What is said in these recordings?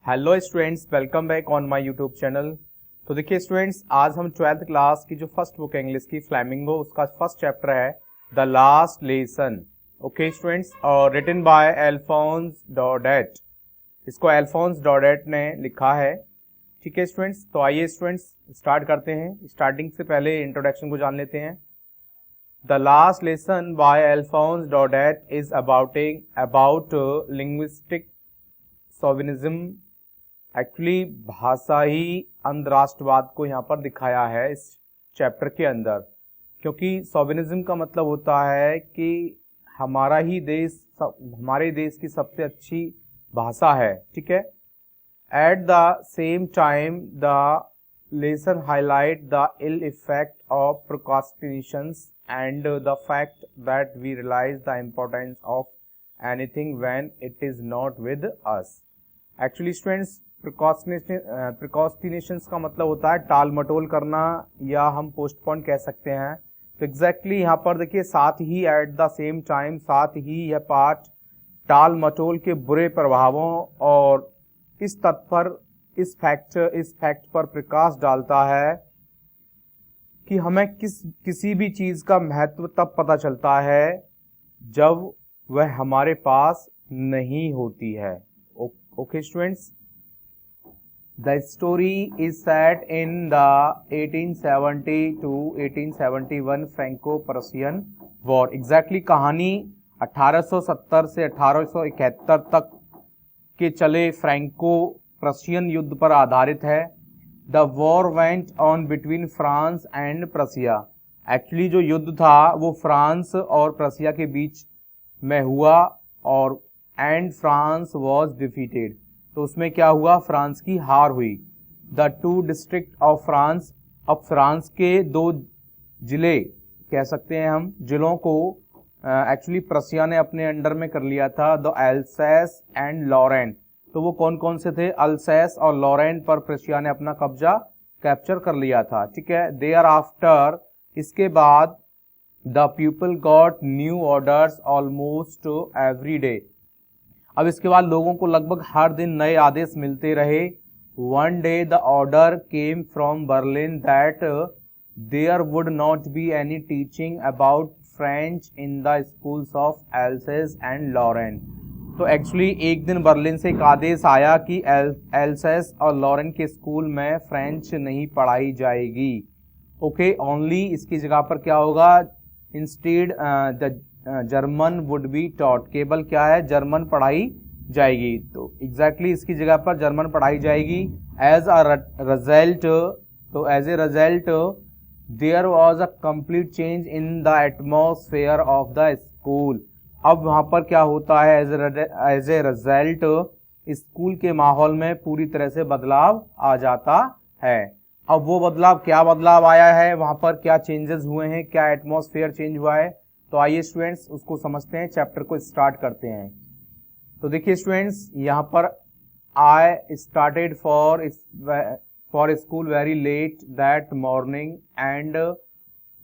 Hello students, welcome back on my YouTube channel. तो देखिए students, आज हम 12th क्लास की जो फर्स्ट बुक है इंग्लिश की फ्लैमिंगो, उसका फर्स्ट चैप्टर है the last lesson. Okay students, और रिटन बाय अल्फोंस डॉडेट। इसको अल्फोंस डॉडेट ने लिखा है। ठीक है स्टूडेंट्स, तो आइए स्टूडेंट्स स्टार्ट करते हैं। स्टार्टिंग से पहले इंट्रोडक्शन को जान लेते हैं। The last lesson by Alphonse Daudet is about linguistic chauvinism. Actually भाषा ही अंधराष्ट्रवाद को यहाँ पर दिखाया है इस चैप्टर के अंदर, क्योंकि सोविनिज्म का मतलब होता है कि हमारे देश की सबसे अच्छी भाषा है। ठीक है। At the same time the lesson highlight the ill effect of procrastinations and the fact that we realise the importance of anything when it is not with us. Actually students, procrastinations का मतलब होता है टाल मटोल करना, या हम postpone कह सकते हैं। तो एग्जैक्टली यहाँ पर देखिए, साथ ही एट द सेम टाइम, साथ ही यह पाठ टाल मटोल के बुरे प्रभावों और इस फैक्ट पर प्रकाश डालता है कि हमें किसी भी चीज का महत्व तब पता चलता है जब वह हमारे पास नहीं होती है। Okay students, the story is set in the 1870 to 1871 Franco-Prussian war. Exactly कहानी 1870 से 1871 तक के चले फ्रैंको प्रशियन युद्ध पर आधारित है। The war went on between France and Prussia. Actually जो युद्ध था वो फ्रांस और प्रशिया के बीच में हुआ, और एंड फ्रांस वॉज डिफीटेड। तो उसमें क्या हुआ, फ्रांस की हार हुई। The two district of France, अब फ्रांस के दो जिले कह सकते हैं हम, जिलों को एक्चुअली प्रशिया ने अपने अंडर में कर लिया था। द अल्सैस एंड लॉरेन, तो वो कौन कौन से थे, अल्सैस और लॉरेन पर प्रशिया ने अपना कब्जा कैप्चर कर लिया था। ठीक है। देयर आफ्टर, इसके बाद the people got new orders almost every day. अब इसके बाद लोगों को लगभग हर दिन नए आदेश मिलते रहे। One day the order came from Berlin that there would not be any teaching about French in the schools of Alsace and Lorraine. तो एक्चुअली एक दिन बर्लिन से एक आदेश आया कि एल्सेस और लॉरेन के स्कूल में फ्रेंच नहीं पढ़ाई जाएगी। ओके, ओनली इसकी जगह पर क्या होगा, instead the German would be taught. केवल क्या है, जर्मन पढ़ाई जाएगी। तो एग्जैक्टली इसकी जगह पर जर्मन पढ़ाई जाएगी। एज अ रिजल्ट, तो as a result there was a complete change in the atmosphere of the school. अब वहां पर क्या होता है, एज ए रिजल्ट स्कूल के माहौल में पूरी तरह से बदलाव आ जाता है। अब वो बदलाव, क्या बदलाव आया है वहां पर, क्या चेंजेस हुए हैं, क्या एटमॉस्फेयर चेंज हुआ है, तो आइए स्टूडेंट्स उसको समझते हैं, चैप्टर को स्टार्ट करते हैं। तो देखिए स्टूडेंट्स, यहाँ पर I started for school very let that morning and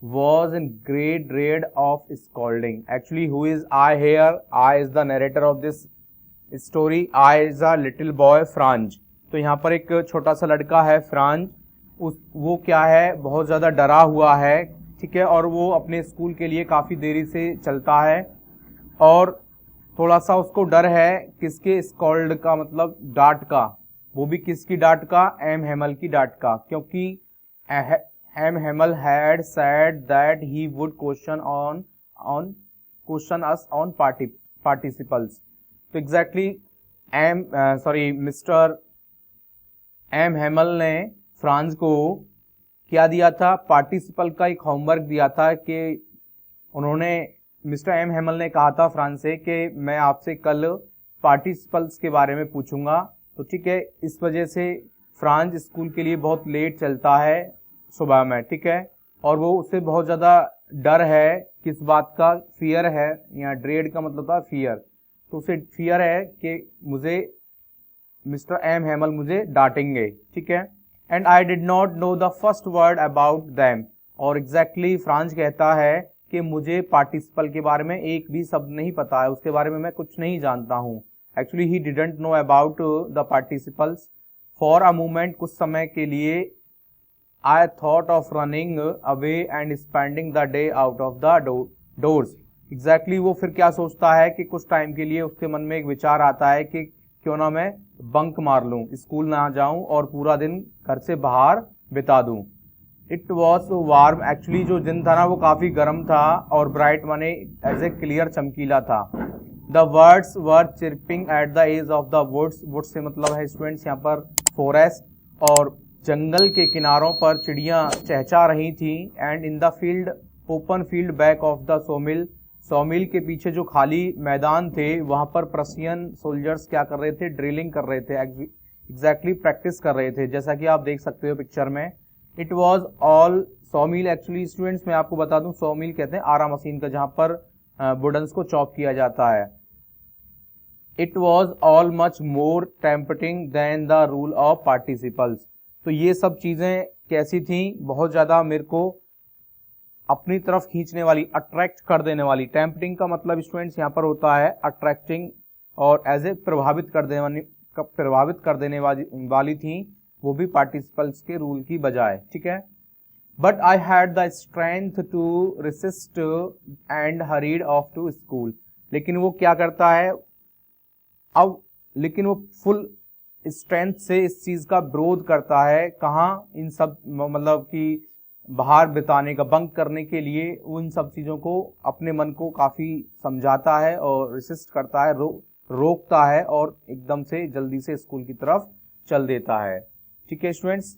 was in great dread of scolding. Actually, who is I here? I is the narrator of this story. I is a little boy Franz. तो यहाँ पर एक छोटा सा लड़का है Franz. वो क्या है, बहुत ज़्यादा डरा हुआ है। ठीक है। और वो अपने स्कूल के लिए काफ़ी देरी से चलता है, और थोड़ा सा उसको डर है किसके, स्कॉल्ड का मतलब डांट का। वो भी किसकी डांट का, एम हेमल की डांट का, क्योंकि M Hamel had said that he would question us on participles. तो एग्जैक्टली मिस्टर एम हेमल ने फ्रांस को क्या दिया था, पार्टिसिपल का एक होमवर्क दिया था। कि उन्होंने, मिस्टर एम हेमल ने कहा था फ्रांस से कि मैं आपसे कल पार्टिसिपल्स के बारे में पूछूंगा। तो ठीक है, इस वजह से फ्रांस स्कूल के लिए बहुत लेट चलता है सुबह में। ठीक है। और वो उससे बहुत ज़्यादा डर है, किस बात का, फियर है। यहाँ ड्रेड का मतलब था फियर। तो उसे फियर है कि मुझे मिस्टर एम हेमल मुझे डांटेंगे। ठीक है। And I did not know the first word about them. और एग्जैक्टली फ्रांस कहता है कि मुझे पार्टिसिपल के बारे में एक भी शब्द नहीं पता है, उसके बारे में मैं कुछ नहीं जानता हूँ। Actually he didn't know about the participles. For a moment, कुछ समय के लिए, I thought of running away and spending the day out of the doors. Exactly वो फिर क्या सोचता है कि कुछ टाइम के लिए उसके मन में एक विचार आता है कि क्यों ना मैं बंक मार लूं, स्कूल ना जाऊं और पूरा दिन घर से बाहर बिता दूं। इट वॉज वार्म, एक्चुअली जो दिन था ना वो काफ़ी गर्म था, और ब्राइट माने एज ए क्लियर, चमकीला था। The words were chirping at the edge of the woods. Woods से मतलब है स्टूडेंट्स यहाँ पर फॉरेस्ट, और जंगल के किनारों पर चिड़ियाँ चहचहा रही थी। And in the field, open field back of the Somil, Somil के पीछे जो खाली मैदान थे वहाँ पर प्रशियन सोल्जर्स क्या कर रहे थे, ड्रिलिंग कर रहे थे, एग्जैक्टली प्रैक्टिस कर रहे थे, जैसा कि आप देख सकते हो पिक्चर में। It was all सॉमिल, actually students मैं आपको बता दूं सॉमिल कहते हैं आरा मशीन का जहां पर वुडन्स को चॉप किया जाता है। It was all much more tempting than the rule of participles. तो ये सब चीजें कैसी थी, बहुत ज्यादा मेरे को अपनी तरफ खींचने वाली, अट्रैक्ट कर देने वाली। टेम्पटिंग का मतलब स्टूडेंट्स यहाँ पर होता है अट्रैक्टिंग, और एज ए प्रभावित कर देने वाली थी, वो भी पार्टिसिपल्स के रूल की बजाय, ठीक है। But I had the strength to resist and hurried off to school. लेकिन वो क्या करता है अब, लेकिन वो फुल स्ट्रेंथ से इस चीज का विरोध करता है। कहाँ, इन सब मतलब कि बाहर बिताने का, बंक करने के लिए उन सब चीजों को अपने मन को काफी समझाता है और रेसिस्ट करता है, रोकता है, और एकदम से जल्दी से स्कूल की तरफ चल देता है, ठीक है students.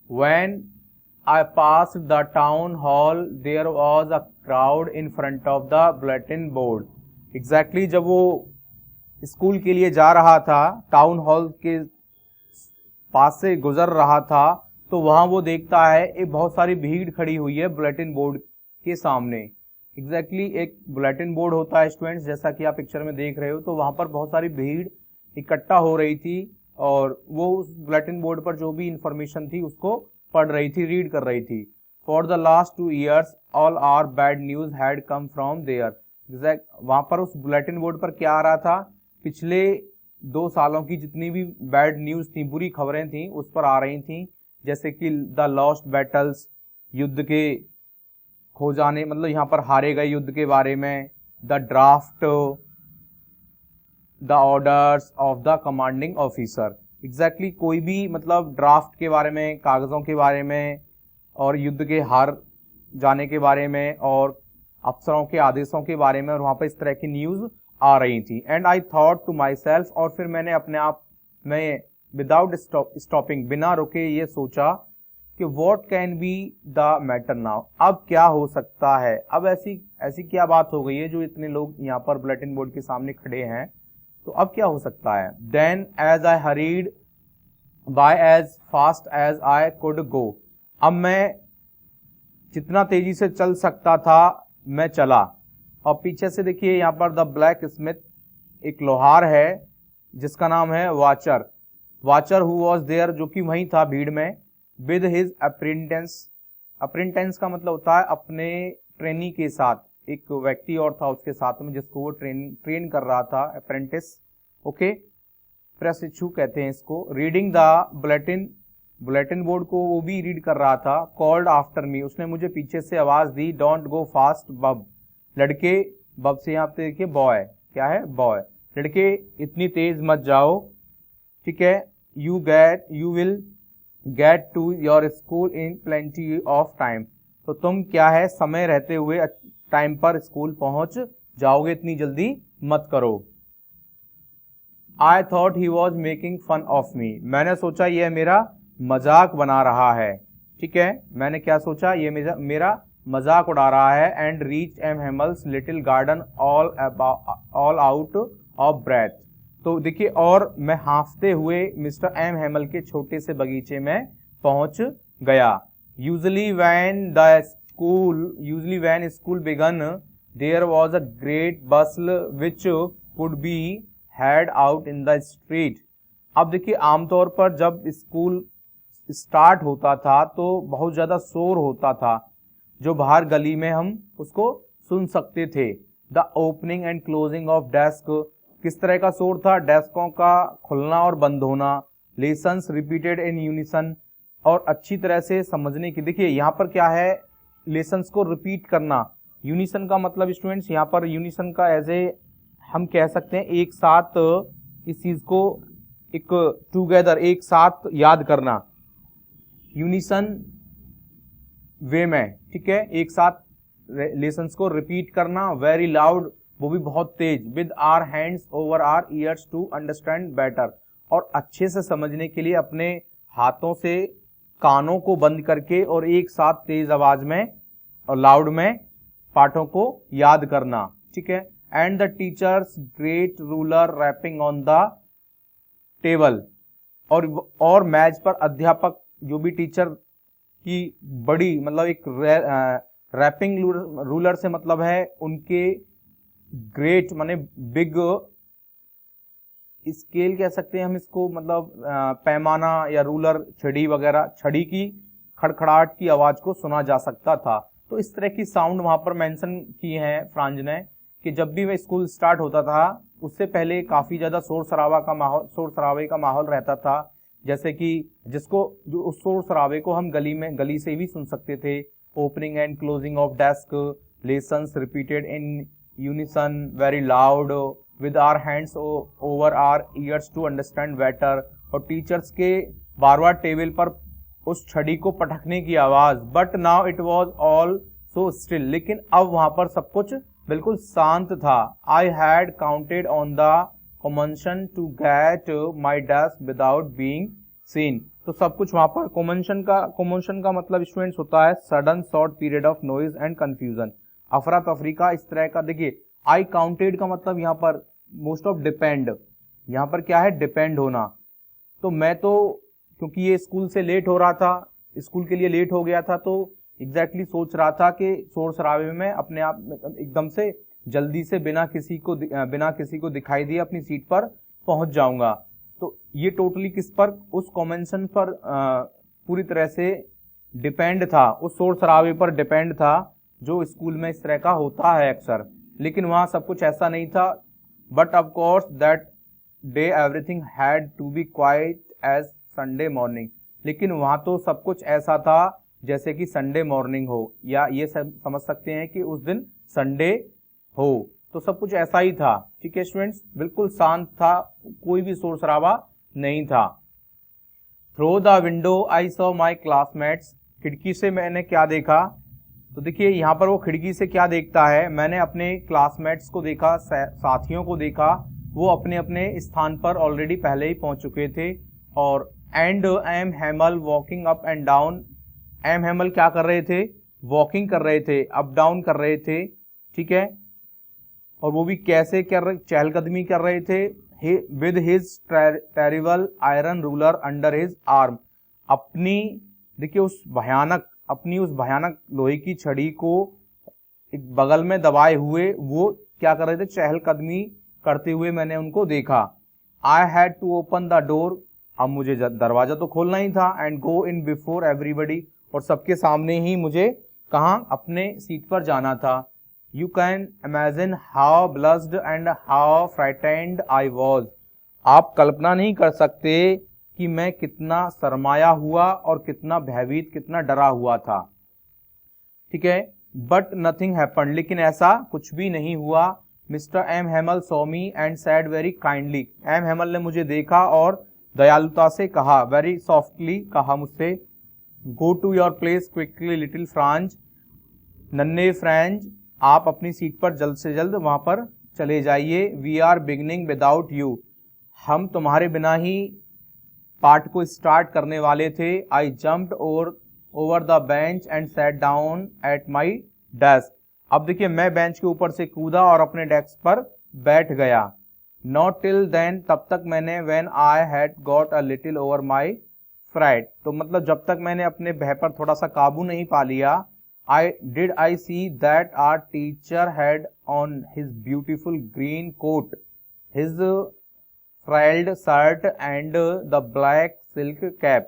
When I passed the town hall, there was a crowd in front of the bulletin board. Exactly जब वो स्कूल के लिए जा रहा था, टाउन हॉल के पास से गुजर रहा था, तो वहां वो देखता है एक बहुत सारी भीड़ खड़ी हुई है बुलेटिन बोर्ड के सामने। एग्जैक्टली एक बुलेटिन बोर्ड होता है स्टूडेंट्स, जैसा कि आप पिक्चर में देख रहे हो, तो वहां पर बहुत सारी भीड़ इकट्ठा हो रही थी, और वो उस बुलेटिन बोर्ड पर जो भी इंफॉर्मेशन थी उसको पढ़ रही थी, रीड कर रही थी। For the last 2 years all our bad news had come from there. Exact वहां पर उस बुलेटिन बोर्ड पर क्या आ रहा था, पिछले 2 सालों की जितनी भी बैड न्यूज थी, बुरी खबरें थी, उस पर आ रही थी, जैसे कि द लॉस्ट बैटल्स, युद्ध के खो जाने, मतलब यहाँ पर हारे गए युद्ध के बारे में, the draft, the orders of the commanding officer. Exactly कोई भी मतलब ड्राफ्ट के बारे में, कागजों के बारे में, और युद्ध के हार जाने के बारे में, और अफसरों के आदेशों के बारे में, और वहां पर इस तरह की न्यूज आ रही थी। And I thought to myself, और फिर मैंने अपने आप में विदाउट स्टॉपिंग, बिना रुके ये सोचा कि what can be the matter now, अब क्या हो सकता है, अब ऐसी क्या बात हो गई है जो इतने लोग यहाँ पर बुलेटिन बोर्ड के सामने खड़े हैं, तो अब क्या हो सकता है। Then as I hurried by as fast as I could go, अब मैं जितना तेजी से चल सकता था मैं चला, और पीछे से देखिए यहाँ पर द ब्लैक स्मिथ, एक लोहार है जिसका नाम है Wachter, Wachter who was there, जो कि वहीं था भीड़ में, विद हिज अप्रेंटेंस, अप्रेंटेंस का मतलब होता है अपने ट्रेनी के साथ, एक व्यक्ति और था उसके साथ में जिसको वो ट्रेन कर रहा था, अप्रेंटिस, ओके, प्रशिक्षु कहते हैं इसको। रीडिंग द बुलेटिन बोर्ड को वो भी रीड कर रहा था। कॉल्ड आफ्टर मी, उसने मुझे पीछे से आवाज दी, डोंट गो फास्ट बब, लड़के, बब से यहाँ पे देखिए बॉय, क्या है बॉय, लड़के इतनी तेज मत जाओ, ठीक है, you will get to your school in plenty of time, तो तुम क्या है समय रहते हुए टाइम पर स्कूल पहुंच जाओगे, इतनी जल्दी मत करो। I thought he was making fun of me, मैंने सोचा यह मेरा मजाक बना रहा है, ठीक है, मैंने क्या सोचा, ये मेरा मजाक उड़ा रहा है। And reach M Hamel's little garden all out of breath, तो देखिए, और मैं हांफते हुए मिस्टर एम हेमल के छोटे से बगीचे में पहुंच गया। Usually when school began there was a great bustle which could be heard out in the street. अब देखिए, आमतौर पर जब स्कूल स्टार्ट होता था तो बहुत ज्यादा शोर होता था, जो बाहर गली में हम उसको सुन सकते थे। The opening and closing of desk, किस तरह का शोर था? डेस्कों का खुलना और बंद होना, लेसन्स रिपीटेड इन यूनिसन, और अच्छी तरह से समझने की। देखिए यहाँ पर क्या है, लेसन्स को रिपीट करना। यूनिसन का मतलब स्टूडेंट्स, यहाँ पर यूनिसन का एज ए हम कह सकते हैं एक साथ इस चीज को एक टुगेदर, एक साथ याद करना, यूनिसन वे में, ठीक है, एक साथ लेसन्स को रिपीट करना। वेरी लाउड, वो भी बहुत तेज। With our hands over our ears to understand better, और अच्छे से समझने के लिए अपने हाथों से कानों को बंद करके और एक साथ तेज आवाज में और लाउड में पाठों को याद करना, ठीक है। And the teacher's great ruler rapping on the table, और मेज पर अध्यापक, जो भी टीचर की बड़ी मतलब एक रैपिंग रूलर से मतलब है उनके ग्रेट माने बिग स्केल कह सकते हैं हम इसको, मतलब पैमाना या रूलर, छड़ी वगैरह, छड़ी की खड़खड़ाहट की आवाज को सुना जा सकता था। तो इस तरह की साउंड वहां पर मेंशन की है फ्रांज ने, कि जब भी वह स्कूल स्टार्ट होता था उससे पहले काफी ज्यादा शोर शराबे का माहौल रहता था। जैसे कि जो उस शोर शराबे को हम गली से भी सुन सकते थे। Opening and closing of desk, lessons repeated in unison, very loud, with our hands over our ears to understand better, और टीचर्स के बार बार टेबल पर उस छड़ी को पटकने की आवाज। But now it was all so still, लेकिन अब वहां पर सब कुछ बिल्कुल शांत था। I had counted on the commotion to get my desk without being seen. तो सब कुछ वहां पर कॉमोशन का मतलब स्टूडेंट्स होता है sudden short period of noise and confusion, अफरा तफरी का, इस तरह का। देखिए आई काउंटेड का मतलब यहाँ पर मोस्ट ऑफ डिपेंड, यहाँ पर क्या है, डिपेंड होना। तो मैं तो क्योंकि ये स्कूल से लेट हो रहा था, स्कूल के लिए लेट हो गया था, तो एग्जैक्टली सोच रहा था कि शोर शराबे में अपने आप एकदम से जल्दी से बिना किसी को दिखाई दिए अपनी सीट पर पहुंच जाऊंगा। तो ये टोटली किस पर, उस कॉन्वेंशन पर पूरी तरह से डिपेंड था, उस शोर शराबे पर डिपेंड था जो स्कूल में इस तरह का होता है अक्सर। लेकिन वहां सब कुछ ऐसा नहीं था। But of course that day everything had to be quiet as Sunday morning, लेकिन वहां तो सब कुछ ऐसा था जैसे कि संडे मॉर्निंग हो, या ये समझ सकते हैं कि उस दिन संडे हो। तो सब कुछ ऐसा ही था, ठीक है स्टूडेंट्स, बिल्कुल शांत था, कोई भी शोर शराबा नहीं था। Through the window I saw my classmates, खिड़की से मैंने क्या देखा? तो देखिए यहाँ पर वो खिड़की से क्या देखता है, मैंने अपने क्लासमेट्स को देखा, साथियों को देखा, वो अपने अपने स्थान पर ऑलरेडी पहले ही पहुंच चुके थे। और and M Hamel walking up and down, M Hamel क्या कर रहे थे? वॉकिंग कर रहे थे, अप डाउन कर रहे थे, ठीक है। और वो भी कैसे चहलकदमी कर रहे थे? With his terrible iron ruler under his arm, देखिए अपनी उस भयानक लोहे की छड़ी को एक बगल में दबाए हुए वो क्या कर रहे थे? चहलकदमी करते हुए मैंने उनको देखा। I had to open the door, अब मुझे दरवाजा तो खोलना ही था, and go in before everybody, और सबके सामने ही मुझे कहाँ? अपने सीट पर जाना था। You can imagine how blessed and how frightened I was, आप कल्पना नहीं कर सकते कि मैं कितना शर्माया हुआ और कितना भयभीत, कितना डरा हुआ था, ठीक है। बट नथिंग हैपेंड, लेकिन ऐसा कुछ भी नहीं हुआ। Mister M Hamel saw me and said very kindly, M Hamel ने मुझे देखा और दयालुता से कहा, वेरी सॉफ्टली कहा मुझसे, go to your place quickly little Franz, नन्हे फ्रेंच आप अपनी सीट पर जल्द से जल्द वहां पर चले जाइए। We are beginning without you, हम तुम्हारे बिना ही पार्ट को स्टार्ट करने वाले थे। आई jumped over the bench and sat down at my desk, अब देखिए मैं बेंच के ऊपर से कूदा और अपने डेस्क पर बैठ गया। नॉट टिल देन, तब तक मैंने, when I had got a little over my fright, तो मतलब जब तक मैंने अपने भय पर थोड़ा सा काबू नहीं पा लिया। I see that our teacher had on his beautiful green coat, his frilled shirt and the black silk cap,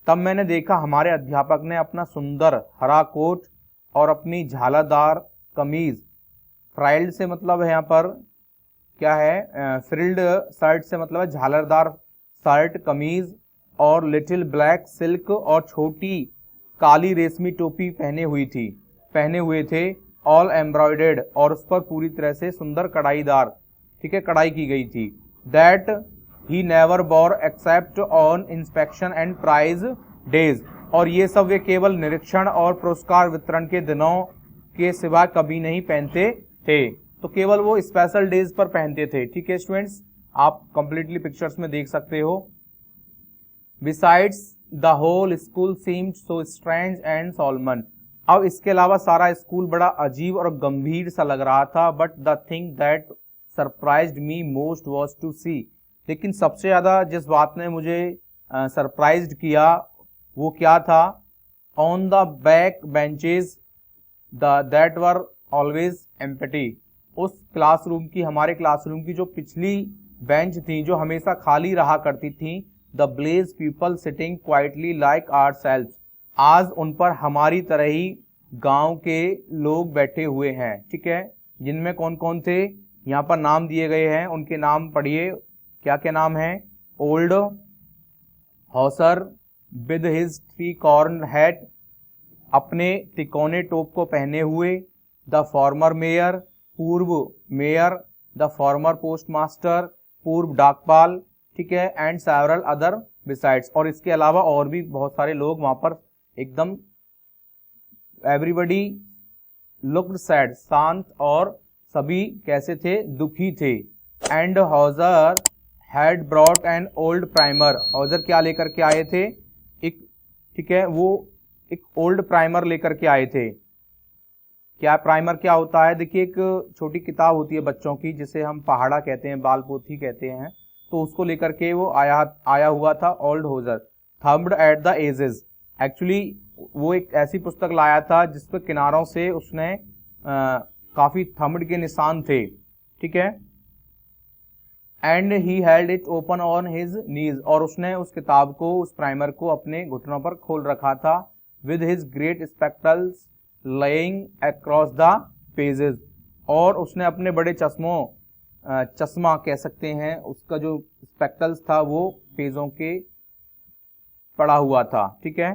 तब मैंने देखा हमारे अध्यापक ने अपना सुंदर हरा कोट और अपनी झालरदार कमीज, फ्राइल्ड से मतलब है यहाँ पर क्या है, फ्रिल्ड शर्ट से मतलब है झालरदार शर्ट कमीज, और लिटिल ब्लैक सिल्क, और छोटी काली रेशमी टोपी पहने हुए थे, ऑल एम्ब्रॉयडेड, और उस पर पूरी तरह से सुंदर कढ़ाईदार, ठीक है, कढ़ाई की गई थी। That he never wore except on inspection and prize days, और ये सब वे केवल निरीक्षण और पुरस्कार वितरण के दिनों के सिवा कभी नहीं पहनते थे। तो केवल वो स्पेशल डेज पर पहनते थे। ठीक है स्टूडेंट्स, आप कंप्लीटली पिक्चर्स में देख सकते हो। Besides the whole school seemed so strange and solemn, अब इसके अलावा सारा स्कूल बड़ा अजीब और गंभीर सा लग रहा था। But the thing that surprised me most was to see, लेकिन सबसे ज्यादा जिस बात ने मुझे सरप्राइज्ड किया वो क्या था, on the back benches that were always empty, उस क्लासरूम की, हमारे क्लासरूम की जो पिछली बेंच थी जो हमेशा खाली रहा करती थी, the village people sitting quietly like ourselves, आज उन पर हमारी तरह ही गांव के लोग बैठे हुए हैं। ठीक है, जिनमें कौन कौन थे, यहाँ पर नाम दिए गए हैं, उनके नाम पढ़िए, क्या क्या नाम है। Old Hauser with his 3 corn hat, अपने तिकोने टोप को पहने हुए। द फॉर्मर मेयर, पूर्व mayor. The former post master, पूर्व डाकपाल। ठीक है, एंड सेवरल अदर बिसाइड्स, और इसके अलावा और भी बहुत सारे लोग वहां पर एकदम, एवरीबडी लुक्ड सैड, शांत, और सभी कैसे थे, दुखी थे। And Hauser had brought an old primer, Hauser क्या लेकर के आए थे, एक, ठीक है, वो एक ओल्ड प्राइमर लेकर के आए थे। क्या प्राइमर क्या होता है, देखिए एक छोटी किताब होती है बच्चों की जिसे हम पहाड़ा कहते हैं, बाल पोथी कहते हैं, तो उसको लेकर के वो आया हुआ था old Hauser. Thumbed at the edges, actually वो एक ऐसी पुस्तक लाया था जिस पर किनारों से उसने काफी थम्ब्ड के निशान थे। ठीक है, and he held it open on his knees, और उसने उस किताब को, उस प्राइमर को अपने घुटनों पर खोल रखा था। With his great spectacles laying across the pages, और उसने अपने बड़े चश्मा कह सकते हैं, उसका जो स्पेक्टल्स था वो पेजों के पड़ा हुआ था। ठीक है,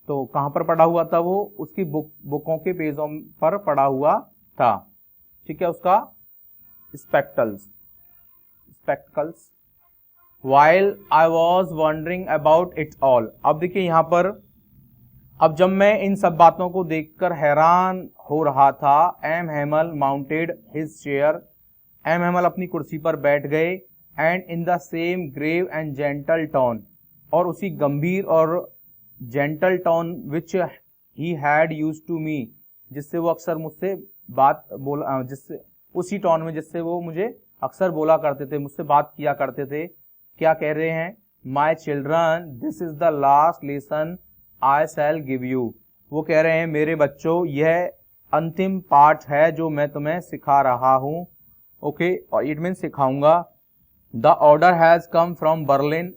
तो कहां पर पड़ा हुआ था वो, उसकी बुकों के पेजों पर पड़ा हुआ था। ठीक है, उसका spectacles while I was wondering about it all, अब देखिए यहां पर, अब जब मैं इन सब बातों को देखकर हैरान हो रहा था, M Hamel mounted his chair, M Hamel अपनी कुर्सी पर बैठ गए। And in the same grave and gentle tone, और उसी गंभीर और gentle tone which he had used to me, जिससे वो अक्सर मुझसे बात बोला, जिससे उसी टोन में जिससे वो मुझे अक्सर बोला करते थे, मुझसे बात किया करते थे। क्या कह रहे हैं, my children this is the last lesson I shell give you, वो कह रहे हैं मेरे बच्चों यह अंतिम पाठ है जो मैं तुम्हें सिखा रहा हूं। ओके, और इट मीन सिखाऊंगा। The order has come from Berlin,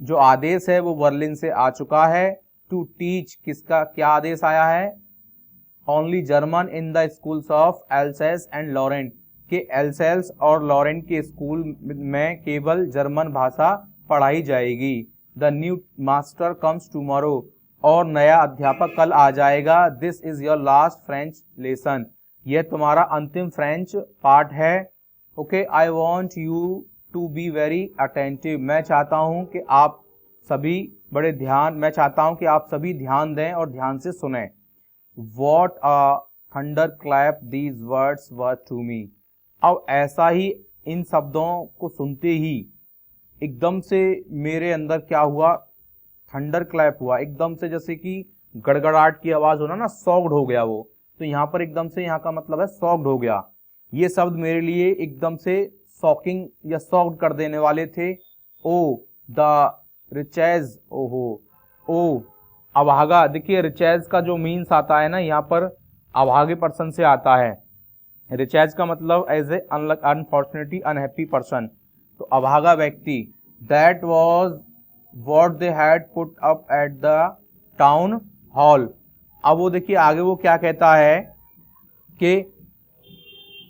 जो आदेश है वो बर्लिन से आ चुका है। टू टीच, किसका क्या आदेश आया है, only German in the schools of Alsace and Lorraine, के एल्सेस और लॉरेंट के स्कूल में केवल जर्मन भाषा पढ़ाई जाएगी। The new master comes tomorrow, और नया अध्यापक कल आ जाएगा। This is your last French lesson, यह तुम्हारा अंतिम फ्रेंच पाठ है। Okay, I want you to be very attentive, मैं चाहता हूं कि आप सभी मैं चाहता हूं कि आप सभी ध्यान दें और ध्यान से सुने। What a thunderclap these words were to me, अब ऐसा ही इन शब्दों को सुनते ही एकदम से मेरे अंदर क्या हुआ, थंडर क्लैप हुआ, एकदम से जैसे कि गड़गड़ाहट की आवाज होना ना, सॉक्ड हो गया वो, तो यहाँ पर एकदम से, यहाँ का मतलब है सॉक्ड हो गया। ये शब्द मेरे लिए एकदम से शॉकिंग या सॉक्ड कर देने वाले थे। ओ द रिचेज, ओहो, ओ अभागा, देखिए रिचेज का जो मीन्स आता है ना यहाँ पर, अभागे पर्सन से आता है। रिचेज का मतलब as a unfortunately unhappy person, तो अभागा व्यक्ति। That was what they had put up at the town hall, अब वो देखिए आगे वो क्या कहता है कि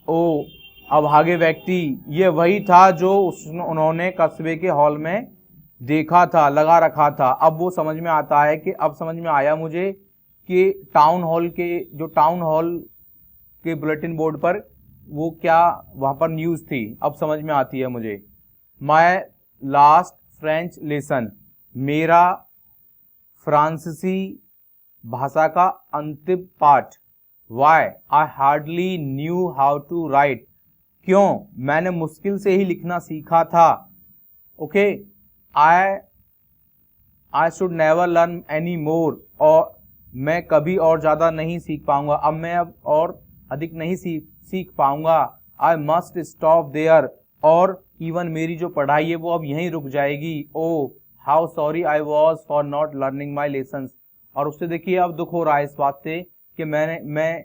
ओ अभागे व्यक्ति, ये वही था जो उन्होंने कस्बे के हॉल में देखा था, लगा रखा था। अब वो समझ में आता है कि अब समझ में आया मुझे कि टाउन हॉल के बुलेटिन बोर्ड पर वो क्या वहां पर न्यूज थी, अब समझ में आती है मुझे। माय लास्ट फ्रेंच लेसन, मेरा फ्रांसीसी भाषा का अंतिम पाठ। Why I hardly knew how to write, क्यों मैंने मुश्किल से ही लिखना सीखा था। Okay, I should never learn any more, और मैं कभी और ज्यादा नहीं सीख पाऊंगा, अब मैं अब और अधिक नहीं सीख पाऊंगा। आई मस्ट स्टॉप देयर, और इवन मेरी जो पढ़ाई है वो अब यहीं रुक जाएगी। Oh how sorry I was for not learning my lessons, और उससे देखिए अब दुख हो रहा है इस बात से कि मैं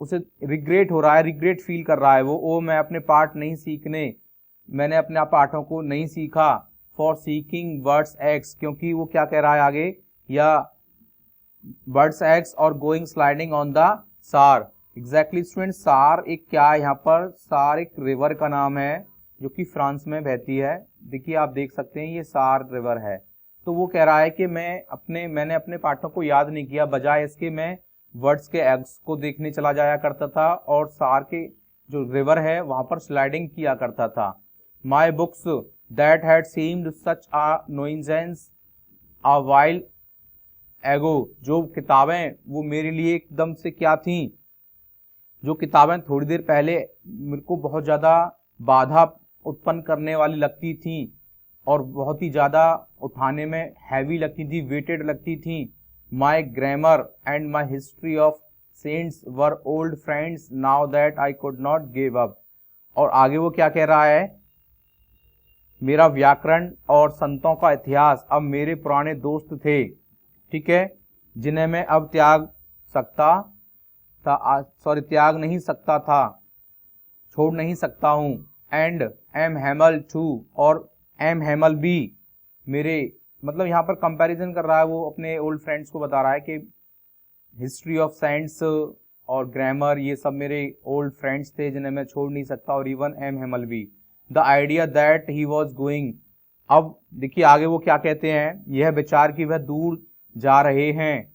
उसे रिग्रेट हो रहा है, रिग्रेट फील कर रहा है वो मैं अपने पाठ नहीं सीखने, मैंने अपने पाठों को नहीं सीखा। फॉर सीकिंग बर्ड्स एग्स, क्योंकि वो क्या कह रहा है आगे, या बर्ड्स एग्स और गोइंग स्लाइडिंग ऑन द सार। एग्जैक्टली स्टूडेंट, सार एक क्या है यहाँ पर, सार एक रिवर का नाम है जो कि फ्रांस में बहती है। देखिए आप देख सकते हैं ये सार रिवर है। तो वो कह रहा है कि मैंने अपने पाठों को याद नहीं किया, बजाय इसके मैं बर्ड्स के एग्स को देखने चला जाया करता था और सार के जो रिवर है वहां पर स्लाइडिंग किया करता था। My books that had seemed such a nuisance a while ago, जो किताबें वो मेरे लिए एकदम से क्या थी, जो किताबें थोड़ी देर पहले मेरे को बहुत ज़्यादा बाधा उत्पन्न करने वाली लगती थी और बहुत ही ज़्यादा उठाने में हैवी लगती थी, वेटेड लगती थी। My grammar and my history of saints were old friends now that I could not give up. और आगे वो क्या कह रहा है, मेरा व्याकरण और संतों का इतिहास अब मेरे पुराने दोस्त थे, ठीक है, जिन्हें मैं अब त्याग नहीं सकता था, छोड़ नहीं सकता हूं। एंड एम हैमल टू, और एम हैमल भी मेरे, मतलब यहाँ पर कंपैरिजन कर रहा है वो, अपने ओल्ड फ्रेंड्स को बता रहा है कि हिस्ट्री ऑफ साइंस और ग्रामर ये सब मेरे ओल्ड फ्रेंड्स थे जिन्हें मैं छोड़ नहीं सकता, और इवन एम हैमल भी। The idea that he was going, अब देखिए आगे वो क्या कहते हैं, यह विचार कि वह दूर जा रहे हैं।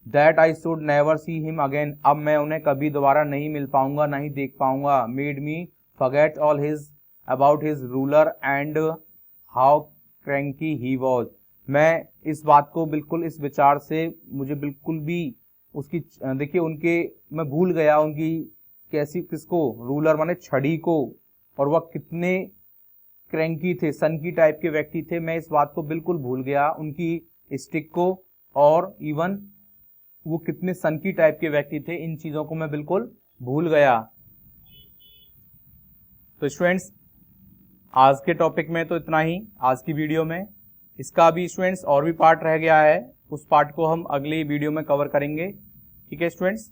That I should never see him again, अब मैं उन्हें कभी दोबारा नहीं मिल पाऊंगा, नहीं देख पाऊंगा। Made me forget all his about his ruler and how cranky he was, मैं इस बात को बिल्कुल, इस विचार से मुझे बिल्कुल भी उसकी, देखिए उनके, मैं भूल गया उनकी कैसी, किसको, रूलर माने छड़ी को, और वह कितने क्रैंकी थे, सनकी टाइप के व्यक्ति थे, मैं इस बात को बिल्कुल भूल गया उनकी स्टिक को, और इवन वो कितने सनकी टाइप के व्यक्ति थे, इन चीजों को मैं बिल्कुल भूल गया। तो स्टूडेंट्स आज के टॉपिक में तो इतना ही, आज की वीडियो में। इसका भी स्टूडेंट्स और भी पार्ट रह गया है, उस पार्ट को हम अगली वीडियो में कवर करेंगे, ठीक है स्टूडेंट्स।